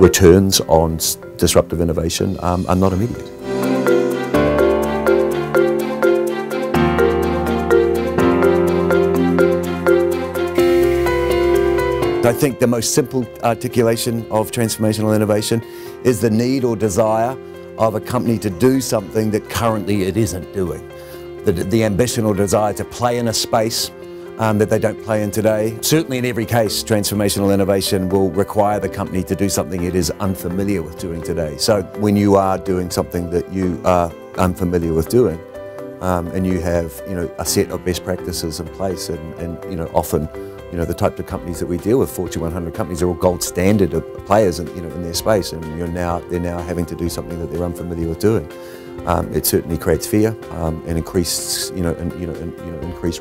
returns on disruptive innovation are not immediate. I think the most simple articulation of transformational innovation is the need or desire of a company to do something that currently it isn't doing. The ambition or desire to play in a space that they don't play in today. Certainly in every case, transformational innovation will require the company to do something it is unfamiliar with doing today. So when you are doing something that you are unfamiliar with doing, and you have a set of best practices in place, and often the type of companies that we deal with, Fortune 100 companies, are all gold standard of players in their space, and they're now having to do something that they're unfamiliar with doing. It certainly creates fear and increased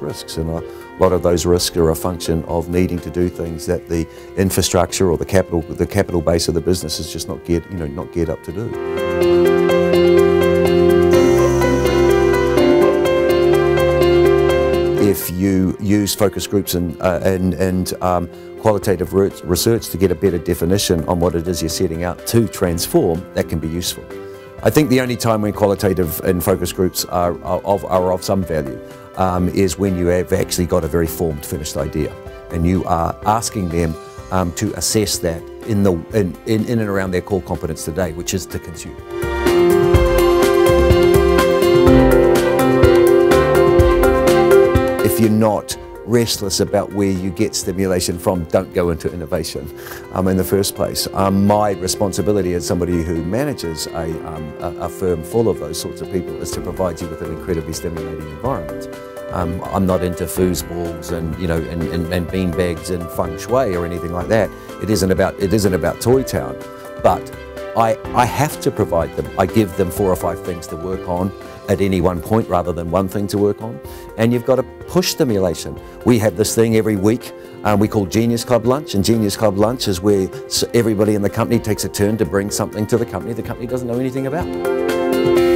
risks, and a lot of those risks are a function of needing to do things that the infrastructure or the capital base of the business is just not geared up to do. If you use focus groups and qualitative research to get a better definition on what it is you're setting out to transform, that can be useful. I think the only time when qualitative and focus groups are of some value is when you have actually got a very formed, finished idea, and you are asking them to assess that in and around their core competence today, which is to consume. If you're not restless about where you get stimulation from, don't go into innovation in the first place. My responsibility as somebody who manages a firm full of those sorts of people is to provide you with an incredibly stimulating environment. I'm not into foosballs and and bean bags and feng shui or anything like that. It isn't about Toy Town, but I have to provide them. I give them 4 or 5 things to work on at any one point rather than one thing to work on. And you've got to push stimulation. We have this thing every week we call Genius Club Lunch, and Genius Club Lunch is where everybody in the company takes a turn to bring something to the company doesn't know anything about.